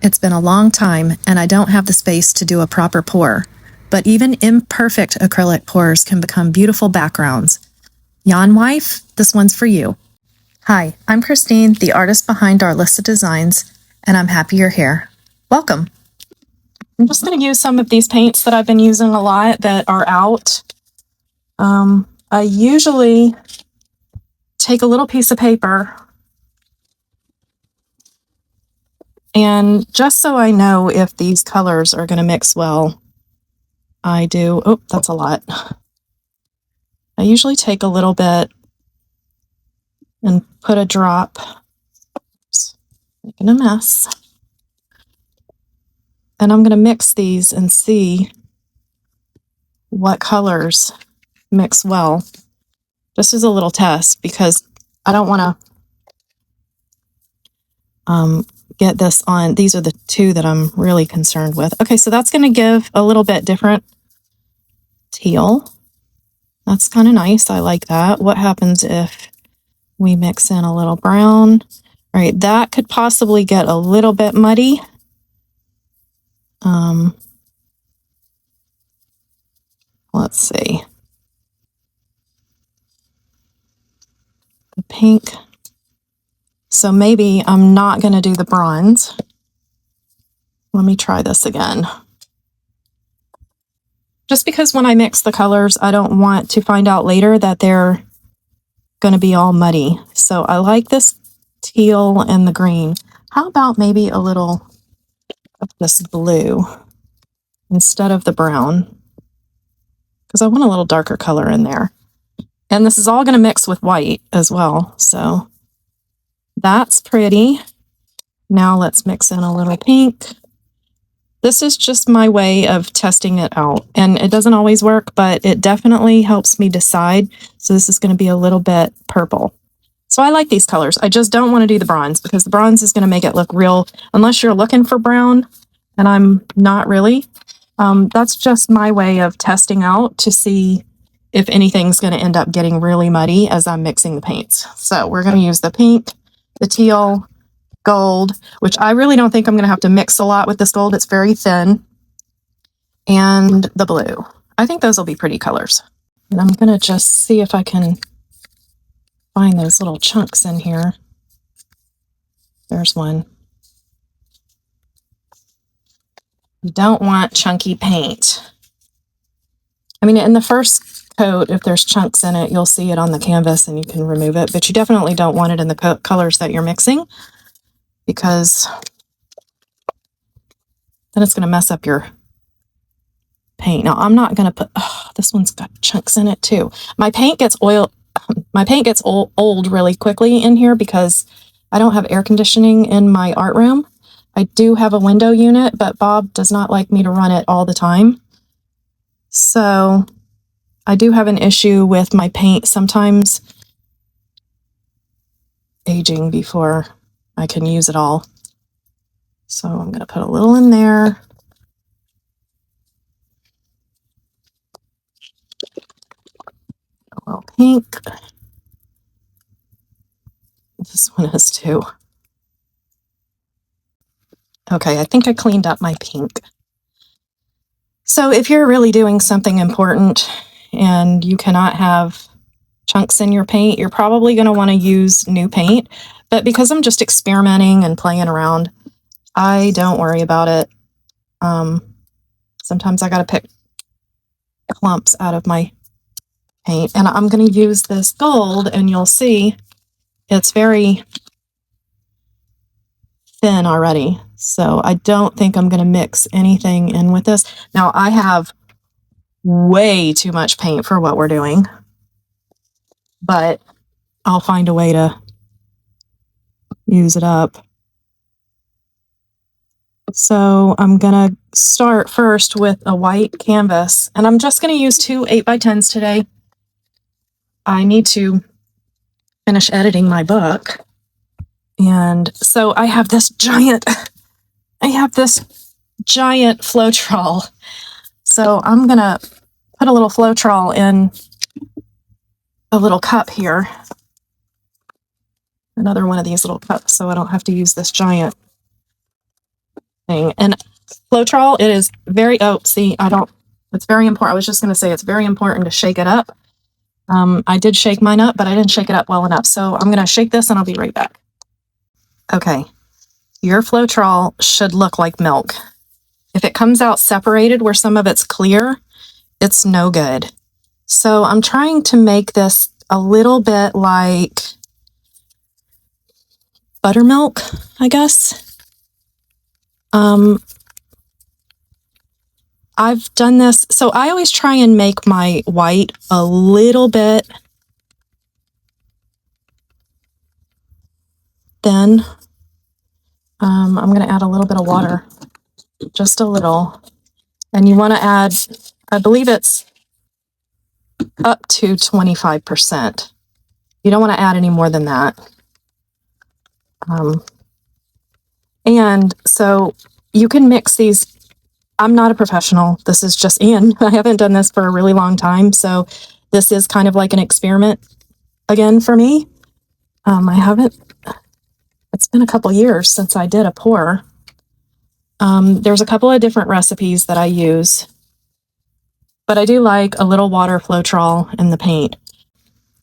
It's been a long time, and I don't have the space to do a proper pour, but even imperfect acrylic pours can become beautiful backgrounds. Yon wife, this one's for you. Hi, I'm Christine, the artist behind our list of designs, and I'm happy you're here. Welcome. I'm just going to use some of these paints that I've been using a lot that are out. I usually take a little piece of paper, and just so I know if these colors are going to mix well, I do, oh, that's a lot. I usually take a little bit and put a drop, oops, making a mess. And I'm going to mix these and see what colors mix well. Just as a little test, because I don't want to get this on. These are the two that I'm really concerned with. Okay, so that's going to give a little bit different teal. That's kind of nice. I like that. What happens if we mix in a little brown? All right, that could possibly get a little bit muddy. Let's see. The pink. So maybe I'm not going to do the bronze. Let me try this again. Just because when I mix the colors, I don't want to find out later that they're going to be all muddy. So I like this teal and the green. How about maybe a little of this blue instead of the brown? Because I want a little darker color in there. And this is all going to mix with white as well. So that's pretty. Now let's mix in a little pink. This is just my way of testing it out. And it doesn't always work, but it definitely helps me decide. So this is going to be a little bit purple. So I like these colors. I just don't want to do the bronze because the bronze is going to make it look real, unless you're looking for brown, and I'm not really. That's just my way of testing out to see if anything's going to end up getting really muddy as I'm mixing the paints. So we're going to use the pink, the teal, gold, which I really don't think I'm going to have to mix a lot with this gold. It's very thin. And the blue. I think those will be pretty colors. And I'm going to just see if I can find those little chunks in here. There's one. You don't want chunky paint. I mean, in the first coat, if there's chunks in it, you'll see it on the canvas and you can remove it, but you definitely don't want it in the colors that you're mixing, because then it's going to mess up your paint. Now, I'm not going to put, oh, this one's got chunks in it too. My paint gets old really quickly in here because I don't have air conditioning in my art room. I do have a window unit, but Bob does not like me to run it all the time. So I do have an issue with my paint sometimes aging before I can use it all. So I'm going to put a little in there. A little pink. This one is too. Okay, I think I cleaned up my pink. So if you're really doing something important and you cannot have chunks in your paint, you're probably going to want to use new paint. But because I'm just experimenting and playing around, I don't worry about it. Sometimes I got to pick clumps out of my paint. And I'm going to use this gold, and you'll see it's very thin already. So I don't think I'm going to mix anything in with this. Now, I have way too much paint for what we're doing, but I'll find a way to use it up. So I'm going to start first with a white canvas, and I'm just going to use two 8x10s today. I need to finish editing my book. And so I have this giant flowtrol. So I'm going to put a little flowtrol in a little cup here. Another one of these little cups, so I don't have to use this giant thing. And Floetrol, it is very, oh, see, it's very important. I was just going to say it's very important to shake it up. I did shake mine up, but I didn't shake it up well enough. So I'm going to shake this and I'll be right back. Okay. Your Floetrol should look like milk. If it comes out separated where some of it's clear, it's no good. So I'm trying to make this a little bit like buttermilk, I guess. I've done this. So I always try and make my white a little bit thin. I'm going to add a little bit of water, just a little. And you want to add, I believe it's up to 25%. You don't want to add any more than that. And so you can mix these. I'm not a professional. This is just Ian. I haven't done this for a really long time. So this is kind of like an experiment again for me. It's been a couple years since I did a pour. There's a couple of different recipes that I use, but I do like a little water Floetrol in the paint.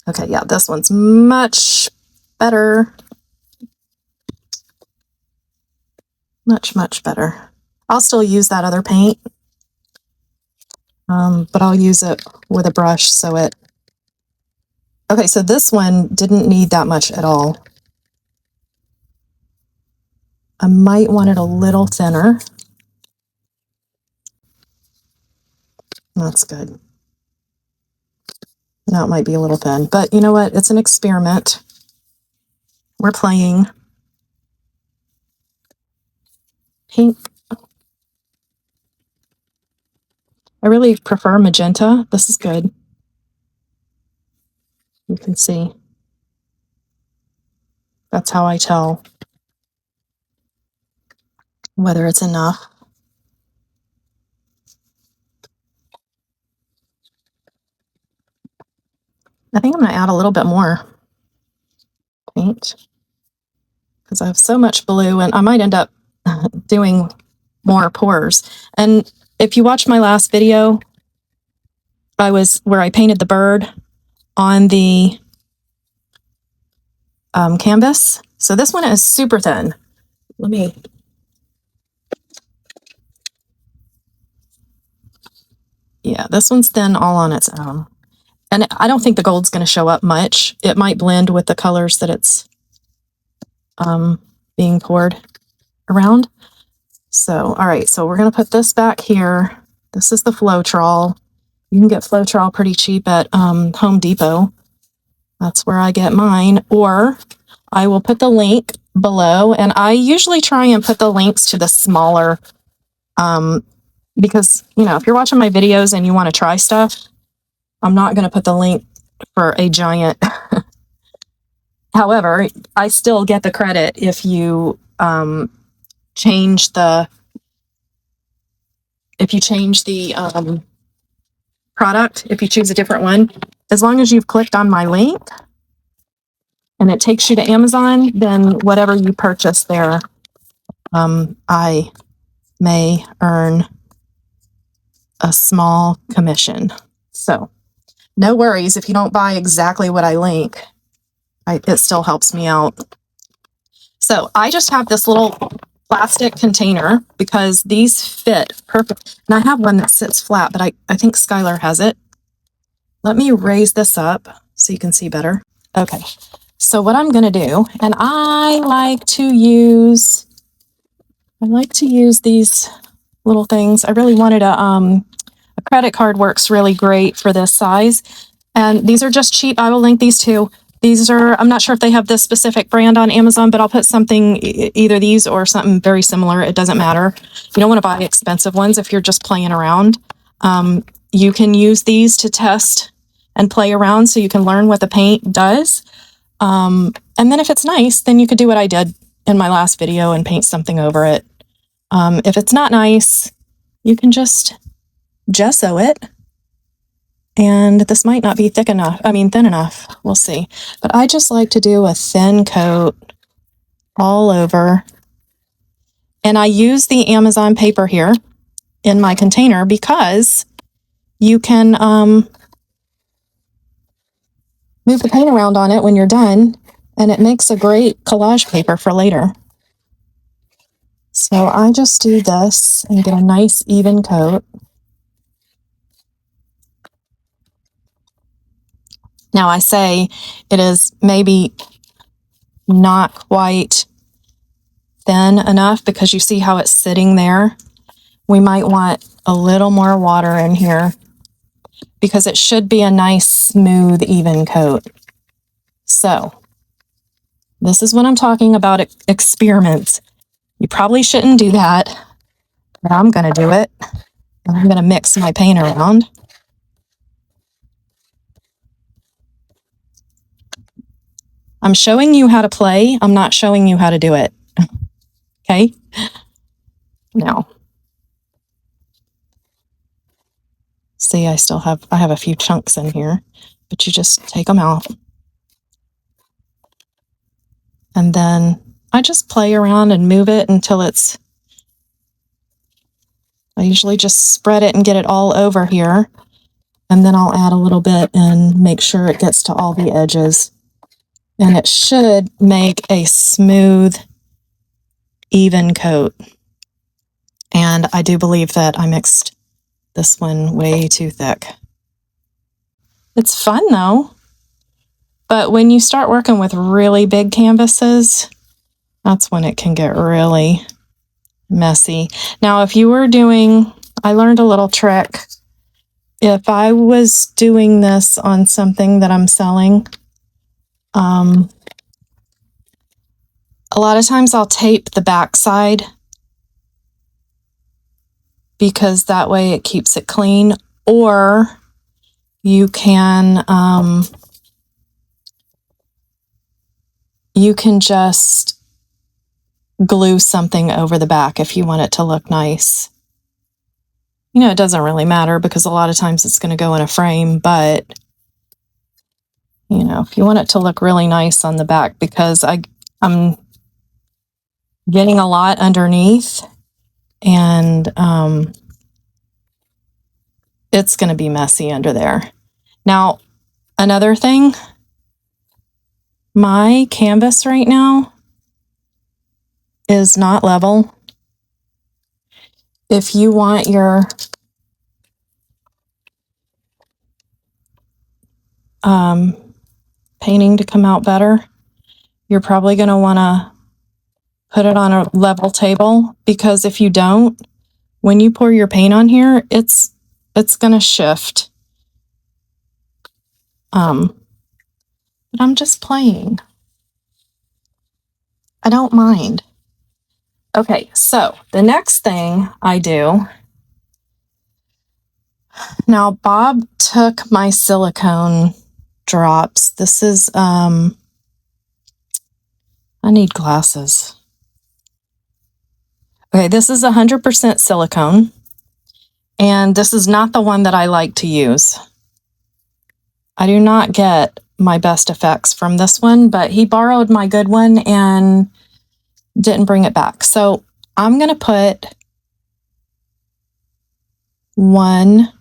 Okay, yeah, this one's much better. Much, much better. I'll still use that other paint, but I'll use it with a brush so it... Okay, so this one didn't need that much at all. I might want it a little thinner. That's good. Now it might be a little thin, but you know what? It's an experiment. We're playing. Pink. I really prefer magenta. This is good. You can see. That's how I tell whether it's enough. I think I'm going to add a little bit more paint because I have so much blue and I might end up doing more pours. And if you watched my last video, where I painted the bird on the canvas. So this one is super thin. Yeah, this one's thin all on its own. And I don't think the gold's going to show up much. It might blend with the colors that it's being poured around. So, all right, so we're going to put this back here. This is the Floetrol. You can get Floetrol pretty cheap at Home Depot. That's where I get mine. Or I will put the link below. And I usually try and put the links to the smaller, because, you know, if you're watching my videos and you want to try stuff, I'm not going to put the link for a giant. However, I still get the credit if you change the product, if you choose a different one. As long as you've clicked on my link and it takes you to Amazon, then whatever you purchase there, I may earn a small commission. So no worries if you don't buy exactly what I link. It still helps me out. So I just have this little plastic container because these fit perfect. And I have one that sits flat, but I think Skylar has it. Let me raise this up so you can see better. Okay, so what I'm going to do, and I like to use these little things. I really wanted a credit card works really great for this size. And these are just cheap. I will link these too. These are, I'm not sure if they have this specific brand on Amazon, but I'll put something, either these or something very similar. It doesn't matter. You don't want to buy expensive ones if you're just playing around. You can use these to test and play around so you can learn what the paint does. And then if it's nice, then you could do what I did in my last video and paint something over it. If it's not nice, you can just gesso it. And this might not be thin enough. We'll see. But I just like to do a thin coat all over. And I use the Amazon paper here in my container because you can move the paint around on it when you're done, and it makes a great collage paper for later. So I just do this and get a nice even coat. Now I say it is maybe not quite thin enough because you see how it's sitting there. We might want a little more water in here because it should be a nice, smooth, even coat. So this is what I'm talking about, experiments. You probably shouldn't do that, but I'm going to do it. And I'm going to mix my paint around. I'm showing you how to play. I'm not showing you how to do it. Okay? Now, see, I have a few chunks in here, but you just take them out. And then I just play around and move it until I usually just spread it and get it all over here. And then I'll add a little bit and make sure it gets to all the edges. And it should make a smooth, even coat. And I do believe that I mixed this one way too thick. It's fun though. But when you start working with really big canvases, that's when it can get really messy. Now, if you were doing, I learned a little trick. If I was doing this on something that I'm selling, a lot of times I'll tape the backside because that way it keeps it clean. Or you can just glue something over the back if you want it to look nice. You know, it doesn't really matter because a lot of times it's going to go in a frame, but you know, if you want it to look really nice on the back, because I'm getting a lot underneath and it's going to be messy under there. Now, another thing, my canvas right now is not level. If you want your painting to come out better, you're probably going to want to put it on a level table, because if you don't, when you pour your paint on here, it's going to shift. But I'm just playing. I don't mind. Okay, so the next thing I do, now Bob took my silicone drops. This is, I need glasses. Okay, this is 100% silicone, and this is not the one that I like to use. I do not get my best effects from this one, but he borrowed my good one and didn't bring it back. So I'm going to put 1,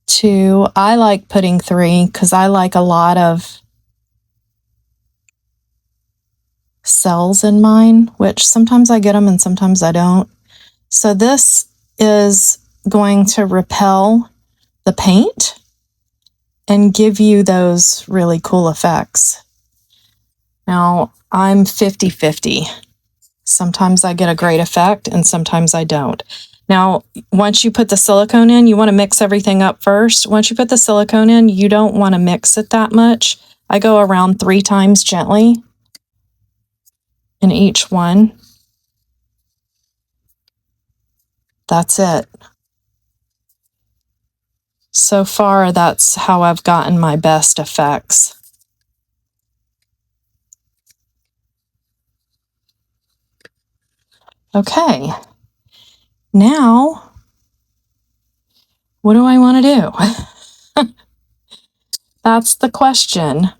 2, I like putting 3 because I like a lot of cells in mine, which sometimes I get them and sometimes I don't. So this is going to repel the paint and give you those really cool effects. Now, I'm 50-50. Sometimes I get a great effect and sometimes I don't. Now, once you put the silicone in, you want to mix everything up first. Once you put the silicone in, you don't want to mix it that much. I go around 3 times gently in each one. That's it. So far, that's how I've gotten my best effects. Okay, now, what do I want to do? That's the question.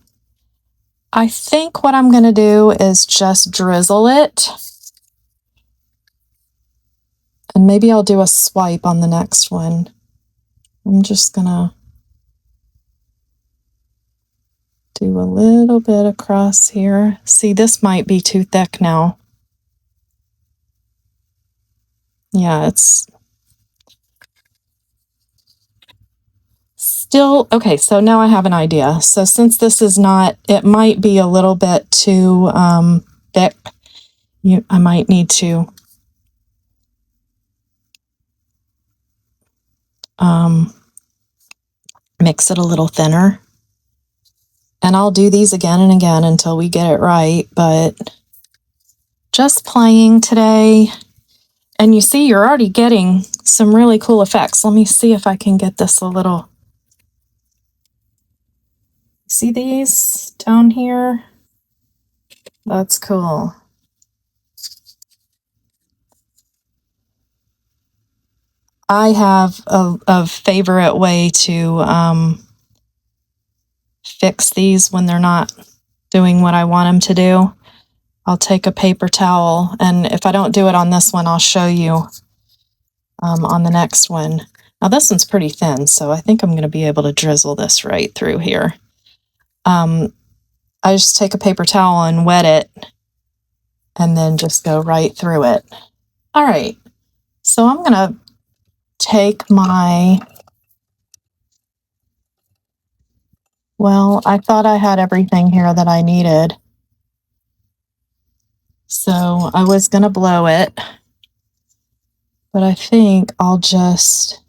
I think what I'm going to do is just drizzle it And maybe I'll do a swipe on the next one. I'm just gonna do a little bit across here. See, this might be too thick now. Yeah, it's still okay. So now I have an idea. So since this is not, it might be a little bit too thick. I might need to mix it a little thinner. And I'll do these again and again until we get it right, but just playing today. And you see, you're already getting some really cool effects. Let me see if I can get this a little. See these down here? That's cool. I have a favorite way to fix these when they're not doing what I want them to do. I'll take a paper towel, and if I don't do it on this one, I'll show you on the next one. Now this one's pretty thin, so I think I'm going to be able to drizzle this right through here. I just take a paper towel and wet it, and then just go right through it. All right, so I'm going to take my, well, I thought I had everything here that I needed. So I was going to blow it, but I think I'll just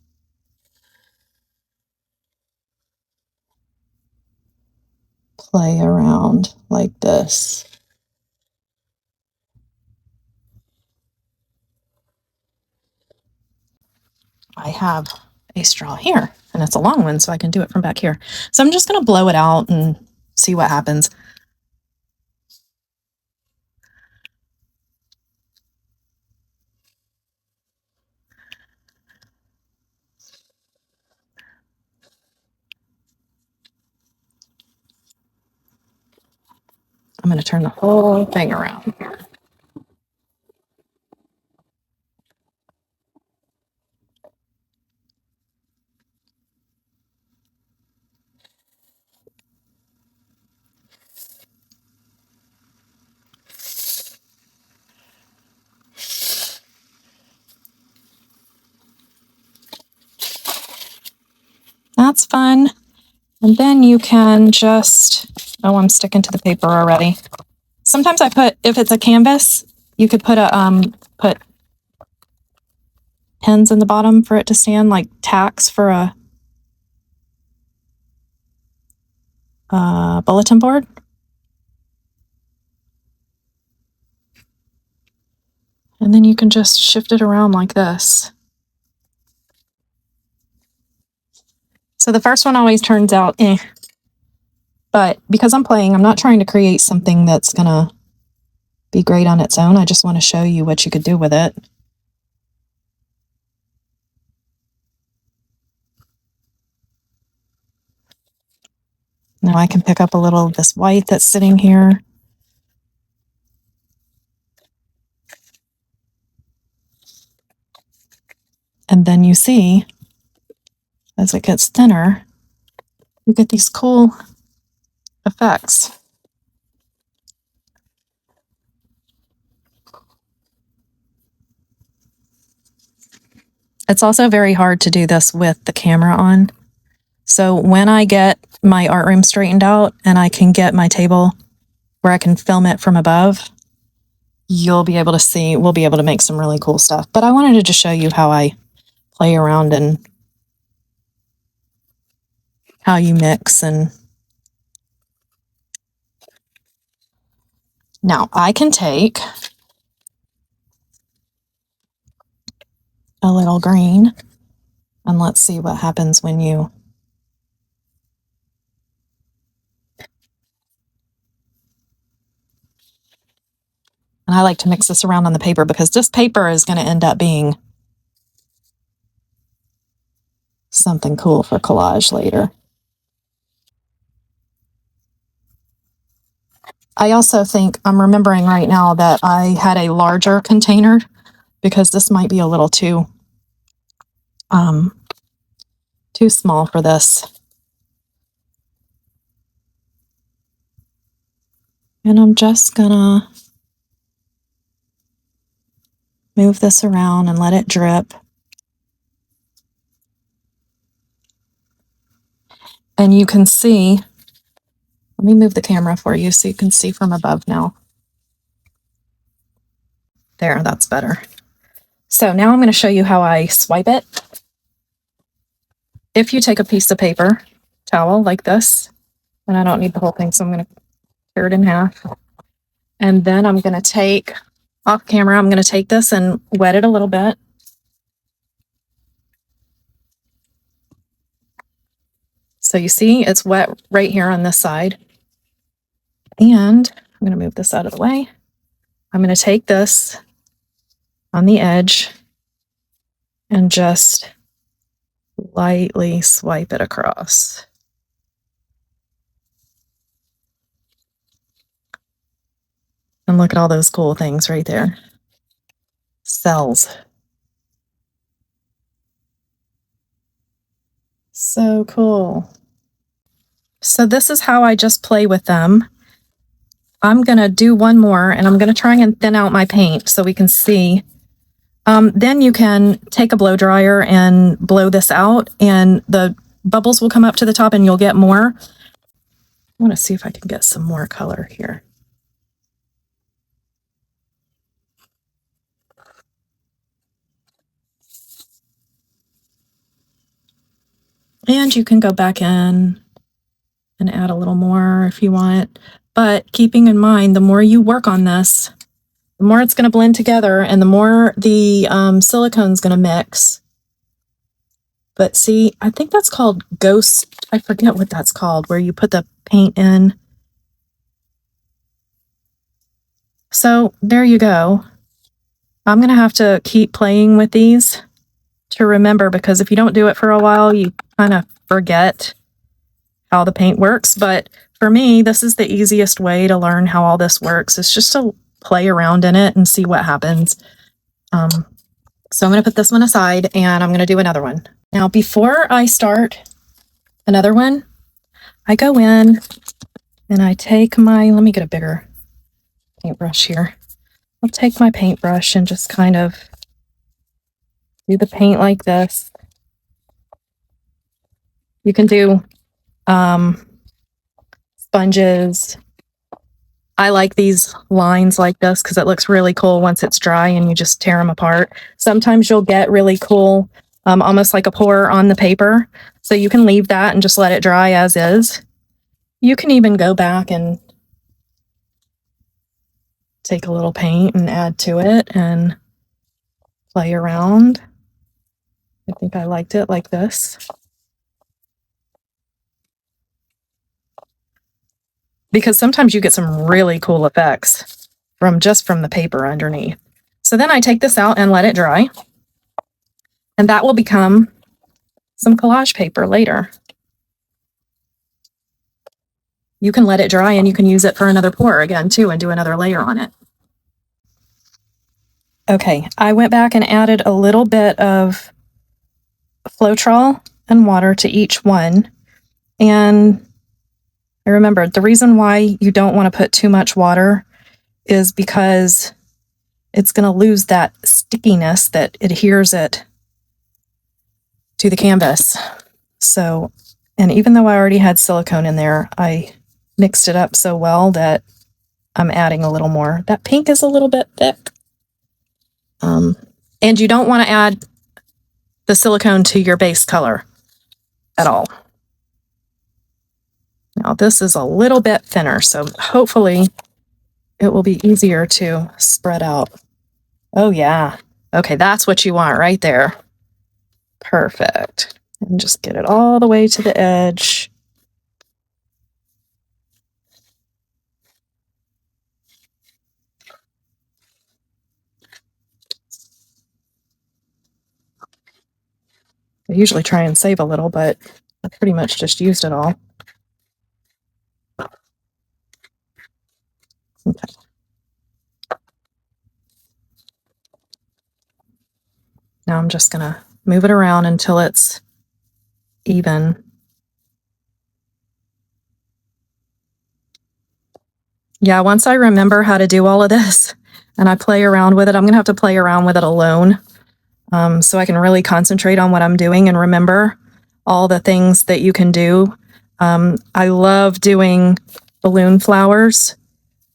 play around like this. I have a straw here, and it's a long one, so I can do it from back here. So I'm just going to blow it out and see what happens. I'm going to turn the whole thing around. That's fun. And then you can just, oh, I'm sticking to the paper already. Sometimes I put, if it's a canvas, you could put put pins in the bottom for it to stand, like tacks for a bulletin board. And then you can just shift it around like this. So the first one always turns out eh. But because I'm playing, I'm not trying to create something that's going to be great on its own. I just want to show you what you could do with it. Now I can pick up a little of this white that's sitting here. And then you see, as it gets thinner, you get these cool effects. It's also very hard to do this with the camera on. So when I get my art room straightened out and I can get my table where I can film it from above, you'll be able to see, we'll be able to make some really cool stuff. But I wanted to just show you how I play around and how you mix. And now I can take a little green, and let's see what happens when you and I like to mix this around on the paper because this paper is going to end up being something cool for collage later. I also think I'm remembering right now that I had a larger container because this might be a little too small for this. And I'm just gonna move this around and let it drip. And you can see, let me move the camera for you so you can see from above now. There, that's better. So now I'm going to show you how I swipe it. If you take a piece of paper towel like this, and I don't need the whole thing, so I'm going to tear it in half. And then I'm going to take, off camera, I'm going to take this and wet it a little bit. So you see it's wet right here on this side. And I'm going to move this out of the way. I'm going to take this on the edge and just lightly swipe it across. And look at all those cool things right there. Cells. So cool. So this is how I just play with them. I'm going to do one more, and I'm going to try and thin out my paint so we can see. Then you can take a blow dryer and blow this out, and the bubbles will come up to the top and you'll get more. I want to see if I can get some more color here. And you can go back in and add a little more if you want. But keeping in mind, the more you work on this, the more it's going to blend together and the more the silicone's going to mix. But see, I think that's called ghost. I forget what that's called, where you put the paint in. So there you go. I'm going to have to keep playing with these to remember, because if you don't do it for a while, you kind of forget how the paint works. But for me, this is the easiest way to learn how all this works. It's just to play around in it and see what happens. So I'm going to put this one aside and I'm going to do another one. Now, before I start another one, I go in and I take my, let me get a bigger paintbrush here. I'll take my paintbrush and just kind of do the paint like this. You can do sponges. I like these lines like this because it looks really cool once it's dry and you just tear them apart. Sometimes you'll get really cool, almost like a pour on the paper. So you can leave that and just let it dry as is. You can even go back and take a little paint and add to it and play around. I think I liked it like this. Because sometimes you get some really cool effects from the paper underneath. So then I take this out and let it dry. And that will become some collage paper later. You can let it dry and you can use it for another pour again too and do another layer on it. Okay, I went back and added a little bit of Floetrol and water to each one. And I remembered the reason why you don't want to put too much water is because it's going to lose that stickiness that adheres it to the canvas. So, and even though I already had silicone in there, I mixed it up so well that I'm adding a little more. That pink is a little bit thick. And you don't want to add the silicone to your base color at all. Now this is a little bit thinner, so hopefully it will be easier to spread out. Oh yeah. Okay, that's what you want right there. Perfect. And just get it all the way to the edge. I usually try and save a little, but I pretty much just used it all. Okay. Now I'm just going to move it around until it's even. Yeah, once I remember how to do all of this and I play around with it, I'm going to have to play around with it alone so I can really concentrate on what I'm doing and remember all the things that you can do. I love doing balloon flowers.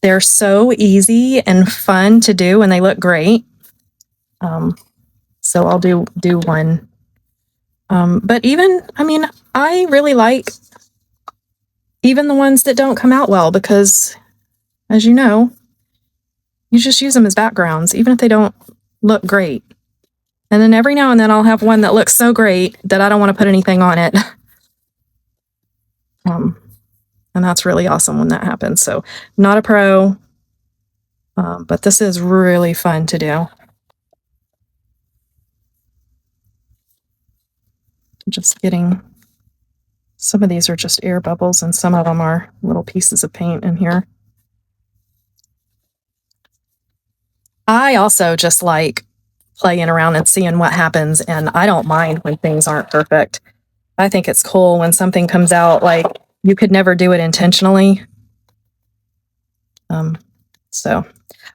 They're so easy and fun to do, and they look great. So I'll do one. But even, I mean, I really like even the ones that don't come out well because, as you know, you just use them as backgrounds, even if they don't look great. And then every now and then I'll have one that looks so great that I don't want to put anything on it. And that's really awesome when that happens. So not a pro, but this is really fun to do. Just getting, some of these are just air bubbles and some of them are little pieces of paint in here. I also just like playing around and seeing what happens, and I don't mind when things aren't perfect. I think it's cool when something comes out like you could never do it intentionally. So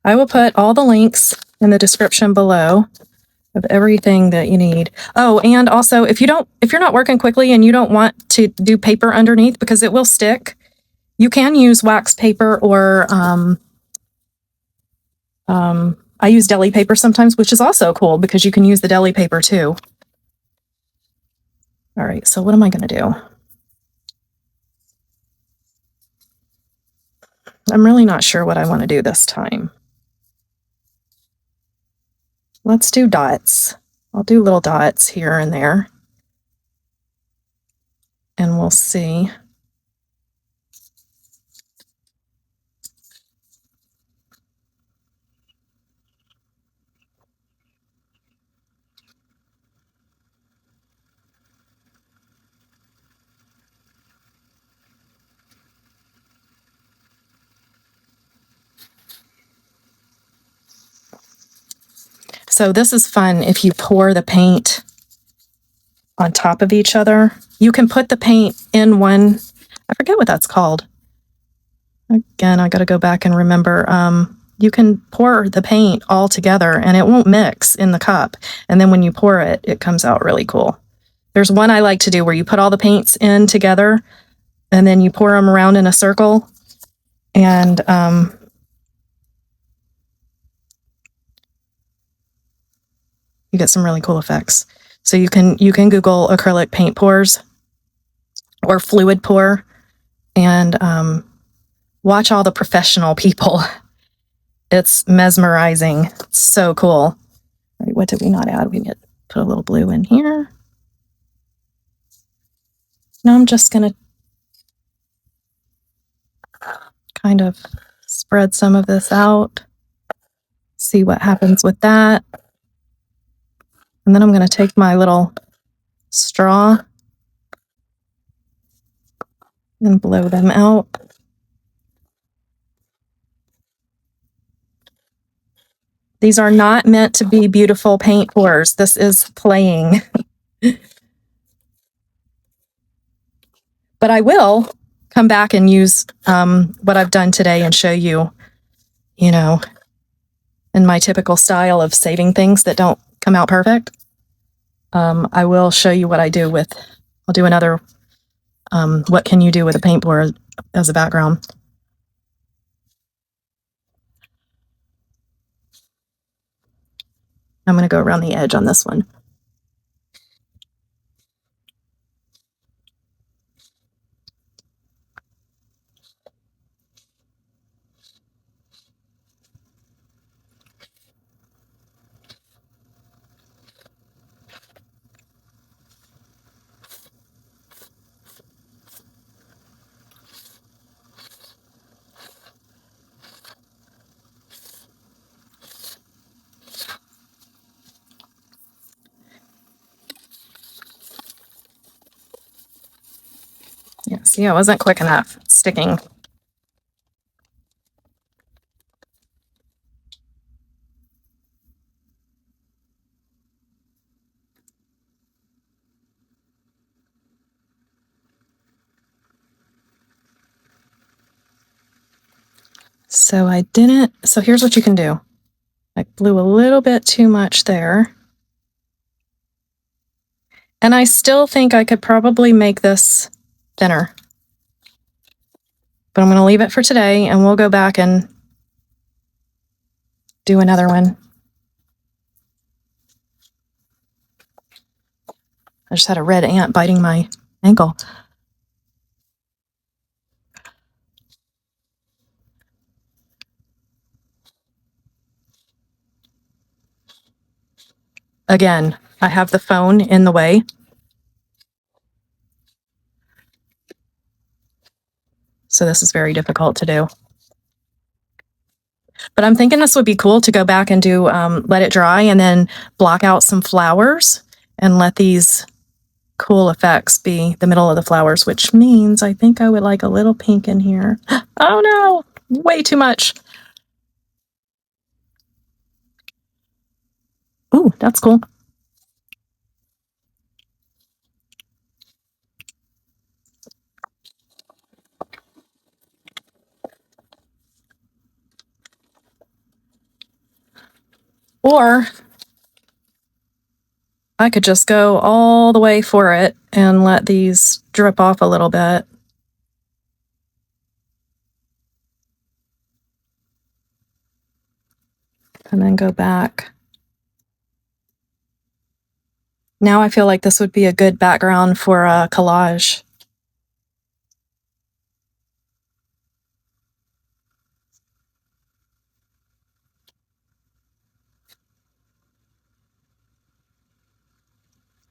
I will put all the links in the description below of everything that you need. Oh, and also if you're not working quickly and you don't want to do paper underneath because it will stick, you can use wax paper or I use deli paper sometimes, which is also cool because you can use the deli paper too. All right, so what am I going to do? I'm really not sure what I want to do this time. Let's do dots. I'll do little dots here and there. And we'll see. So this is fun if you pour the paint on top of each other. You can put the paint in one, I forget what that's called. Again, I got to go back and remember. You can pour the paint all together and it won't mix in the cup. And then when you pour it, it comes out really cool. There's one I like to do where you put all the paints in together and then you pour them around in a circle. And you get some really cool effects. So you can Google acrylic paint pours or fluid pour and watch all the professional people. It's mesmerizing. It's so cool. All right, what did we not add? We need to put a little blue in here. Now I'm just going to kind of spread some of this out, see what happens with that. And then I'm going to take my little straw and blow them out. These are not meant to be beautiful paint pours. This is playing. But I will come back and use what I've done today and show you, you know, in my typical style of saving things that don't come out perfect. I will show you what I do with, I'll do another, what can you do with a paint pour as a background. I'm going to go around the edge on this one. Yeah, see, I wasn't quick enough. It's sticking. So I didn't, so here's what you can do. I blew a little bit too much there. And I still think I could probably make this thinner. But I'm going to leave it for today and we'll go back and do another one. I just had a red ant biting my ankle. Again, I have the phone in the way. So this is very difficult to do. But I'm thinking this would be cool to go back and do, let it dry and then block out some flowers and let these cool effects be the middle of the flowers, which means I think I would like a little pink in here. Oh no, way too much. Ooh, that's cool. Or I could just go all the way for it and let these drip off a little bit. And then go back. Now I feel like this would be a good background for a collage.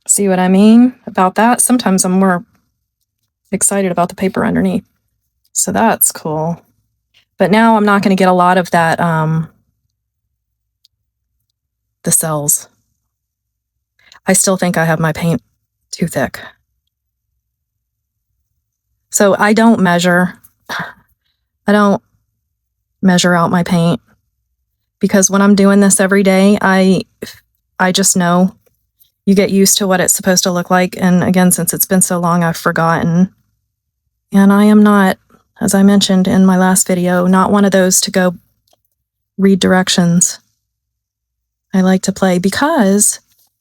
See what I mean about that? Sometimes I'm more excited about the paper underneath. So that's cool. But now I'm not going to get a lot of that, the cells. I still think I have my paint too thick. So I don't measure out my paint because when I'm doing this every day, I just know. You get used to what it's supposed to look like. And again, since it's been so long, I've forgotten. And I am not, as I mentioned in my last video, not one of those to go read directions. I like to play because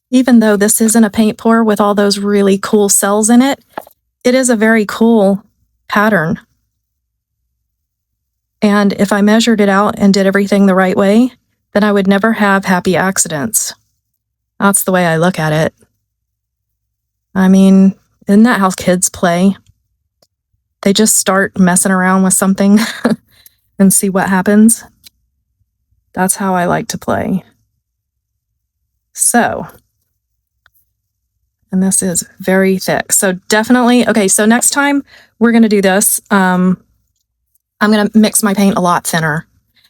even though this isn't a paint pour with all those really cool cells in it, it is a very cool pattern. And if I measured it out and did everything the right way, then I would never have happy accidents. That's the way I look at it. I mean, isn't that how kids play? They just start messing around with something and see what happens. That's how I like to play. So, and this is very thick. So definitely, okay, so next time we're going to do this. I'm going to mix my paint a lot thinner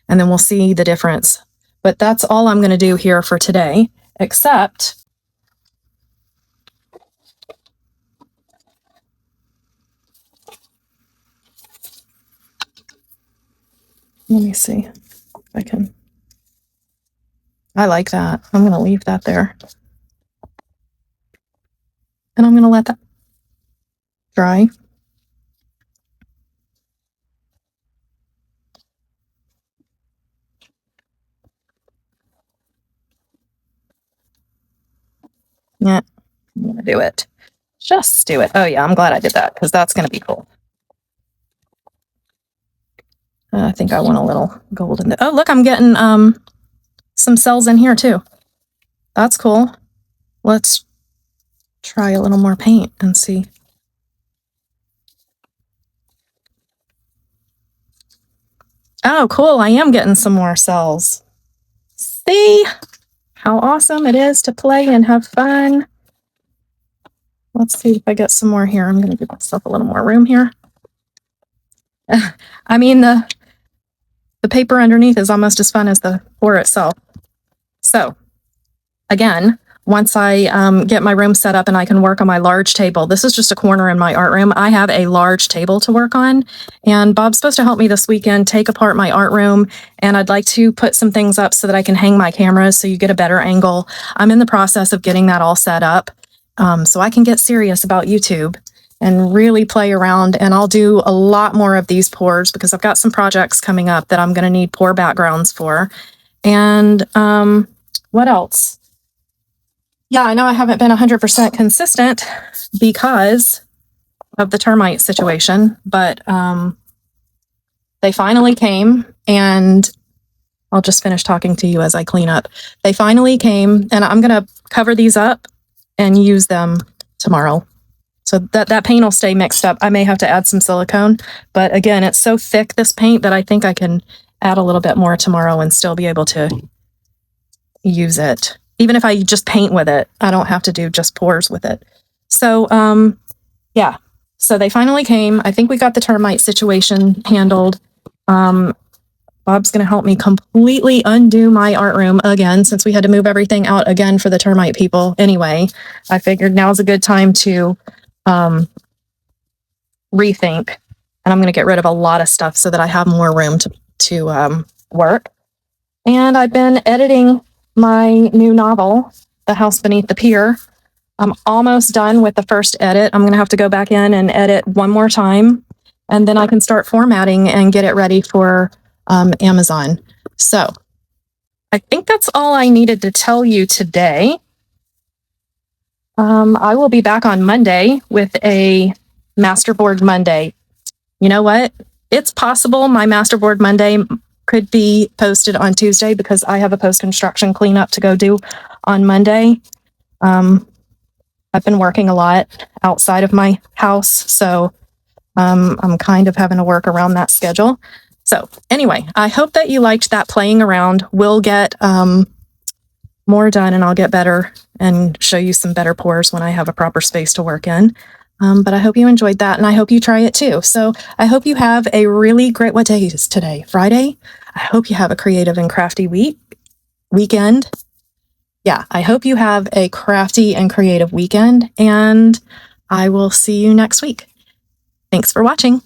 and then we'll see the difference. But that's all I'm going to do here for today. Except let me see if I can. I like that. I'm going to leave that there. And I'm going to let that dry. Yeah, I'm going to do it. Just do it. Oh yeah, I'm glad I did that because that's going to be cool. I think I want a little gold in there. Oh, look, I'm getting some cells in here too. That's cool. Let's try a little more paint and see. Oh, cool. I am getting some more cells. See how awesome it is to play and have fun. Let's see if I get some more here. I'm going to give myself a little more room here. I mean, the paper underneath is almost as fun as the pour itself. So again, once I get my room set up and I can work on my large table, this is just a corner in my art room. I have a large table to work on, and Bob's supposed to help me this weekend take apart my art room, and I'd like to put some things up so that I can hang my cameras so you get a better angle. I'm in the process of getting that all set up so I can get serious about YouTube and really play around. And I'll do a lot more of these pours because I've got some projects coming up that I'm going to need pour backgrounds for. And what else? Yeah, I know I haven't been 100% consistent because of the termite situation, but they finally came, and I'll just finish talking to you as I clean up. They finally came, and I'm going to cover these up and use them tomorrow. So that paint will stay mixed up. I may have to add some silicone, but again, it's so thick, this paint, that I think I can add a little bit more tomorrow and still be able to use it. Even if I just paint with it, I don't have to do just pours with it. So, yeah. So they finally came. I think we got the termite situation handled. Bob's going to help me completely undo my art room again, since we had to move everything out again for the termite people. Anyway, I figured now's a good time to rethink, and I'm going to get rid of a lot of stuff so that I have more room to work. And I've been editing my new novel, The House Beneath the Pier. I'm almost done with the first edit. I'm going to have to go back in and edit one more time, and then I can start formatting and get it ready for Amazon. So I think that's all I needed to tell you today. I will be back on Monday with a Masterboard Monday. You know what? It's possible my Masterboard Monday could be posted on Tuesday because I have a post-construction cleanup to go do on Monday. I've been working a lot outside of my house, so I'm kind of having to work around that schedule. So anyway, I hope that you liked that playing around. We'll get more done, and I'll get better and show you some better pours when I have a proper space to work in. But I hope you enjoyed that, and I hope you try it too. So I hope you have a really great, what day is today? Friday? I hope you have a creative and crafty weekend. Yeah, I hope you have a crafty and creative weekend, and I will see you next week. Thanks for watching.